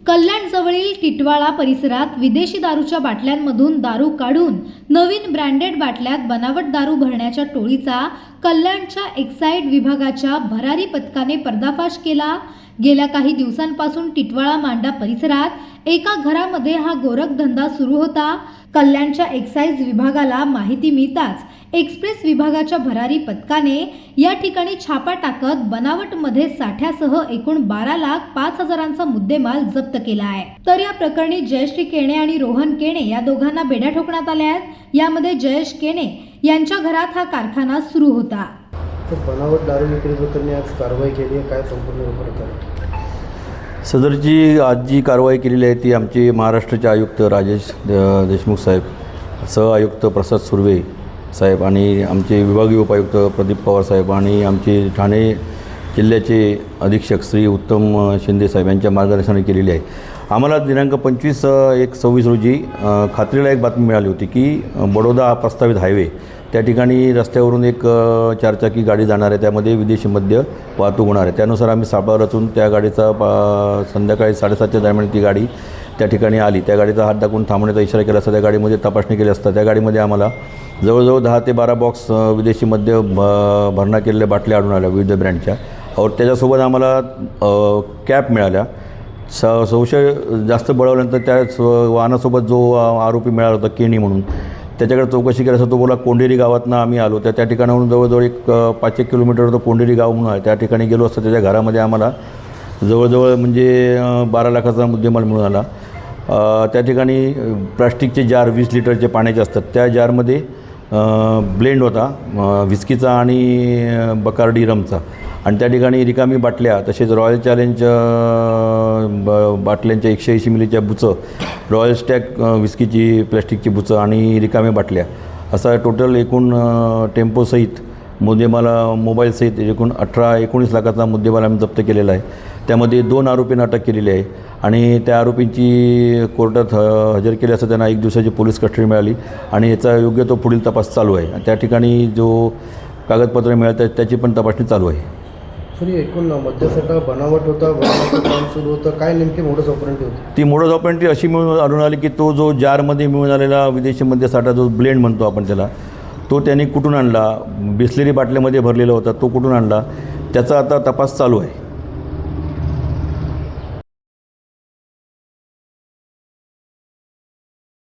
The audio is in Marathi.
कल्याणजवळील टिटवाळा परिसरात विदेशी दारूच्या बाटल्यांमधून दारू काढून नवीन ब्रँडेड बाटल्यात बनावट दारू भरण्याच्या टोळीचा कल्याणच्या एक्साईड विभागाच्या भरारी पथकाने पर्दाफाश केला। गेल्या काही दिवसांपासून टिटवाळा मांडा परिसरात एका घरामध्ये हा गोरखधंदा सुरू होता। कल्याणच्या एक्साईज विभागाला माहिती मिळताच एक्सप्रेस विभागाच्या भरारी पथकाने या ठिकाणी छापा टाकत बनावटमध्ये साठ्यासह एकूण 12,05,000चा मुद्देमाल जप्त केला आहे। तर या प्रकरणी जयश्री केणे आणि रोहन केणे या दोघांना बेड्या ठोकण्यात आल्या आहेत। यामध्ये जयेश केणे यांच्या घरात हा कारखाना सुरू होता। बनावट दारू विक्री प्रकरणी आज कारवाई केली आहे, काय संपूर्ण प्रकार? सदरची आज जी कारवाई केलेली आहे ती आमचे महाराष्ट्राचे आयुक्त राजेश देशमुख साहेब, सहआयुक्त प्रसाद सुर्वे साहेब आणि आमचे विभागीय उपायुक्त प्रदीप पवार साहेब आणि आमचे ठाणे जिल्ह्याचे अधीक्षक श्री उत्तम शिंदे साहेब यांच्या मार्गदर्शनाने केलेली आहे। आम्हाला दिनांक 25/1/26 रोजी खात्रीला एक बातमी मिळाली होती की बडोदा हा प्रस्तावित हायवे त्या ठिकाणी रस्त्यावरून एक 4 चाकी गाडी जाणार आहे, त्यामध्ये विदेशी मद्य वाहतूक होणार आहे। त्यानुसार आम्ही सापळा रचून त्या गाडीचा संध्याकाळी 7:30च्या दरम्यान ती गाडी त्या ठिकाणी आली। त्या गाडीचा हात दाखवून थांबण्याचा इशारा केला असता त्या गाडीमध्ये तपासणी केली असता त्या गाडीमध्ये आम्हाला जवळजवळ 10 ते 12 बॉक्स विदेशी मद्य भरणा केलेल्या बाटल्या आढळून आल्या विविध ब्रँडच्या। और त्याच्यासोबत आम्हाला कॅप मिळाल्या। संशय जास्त बळवल्यानंतर त्या वाहनासोबत जो आरोपी मिळाला होता केणी म्हणून त्याच्याकडे चौकशी केली असता तो बोला कोंडेरी गावातनं आम्ही आलो। त्या ठिकाणाहून जवळजवळ एक 5-1 किलोमीटर तो कोंडेरी गाव म्हणून आहे, त्या ठिकाणी गेलो असता त्याच्या घरामध्ये आम्हाला जवळजवळ म्हणजे 12 लाखाचा मुद्देमाल मिळून आला। त्या ठिकाणी प्लास्टिकचे जार 20 लिटरचे पाण्याचे असतात त्या जारमध्ये ब्लेंड होता विस्कीचा आणि बकार्डी रमचा आणि त्या ठिकाणी रिकामी बाटल्या तसेच रॉयल चॅलेंज बाटल्यांच्या 180 मिलीच्या बुचं, रॉयल स्टॅग विस्कीची प्लॅस्टिकची बुचं आणि रिकाम्या बाटल्या असा टोटल एकूण टेम्पोसहित मुद्देमाल मोबाईलसहित एकूण 18-19 लाखाचा मुद्देमाल आम्ही जप्त केलेला आहे। त्यामध्ये 2 आरोपींना अटक केलेली आहे आणि त्या आरोपींची कोर्टात हजर केली असता त्यांना 1 दिवसाची पोलीस कस्टडी मिळाली आणि याचा योग्य तो पुढील तपास चालू आहे। त्या ठिकाणी जो कागदपत्र मिळत आहेत त्याची पण तपासणी चालू आहे। सर एकूण मद्यसाठा बनावट होता, बनावट काम सुरू होतं, काय नेमकी मोडस ऑपरेंटी होती? ती मोडस ऑपरेंटी अशी मिळून आढळून आली की तो जो जारमध्ये मिळून आलेला विदेशी मद्यसाठा जो ब्लेंड म्हणतो आपण त्याला तो त्यांनी कुठून आणला, बिस्लेरी बाटल्यामध्ये भरलेला होता तो कुठून आणला त्याचा आता तपास चालू आहे।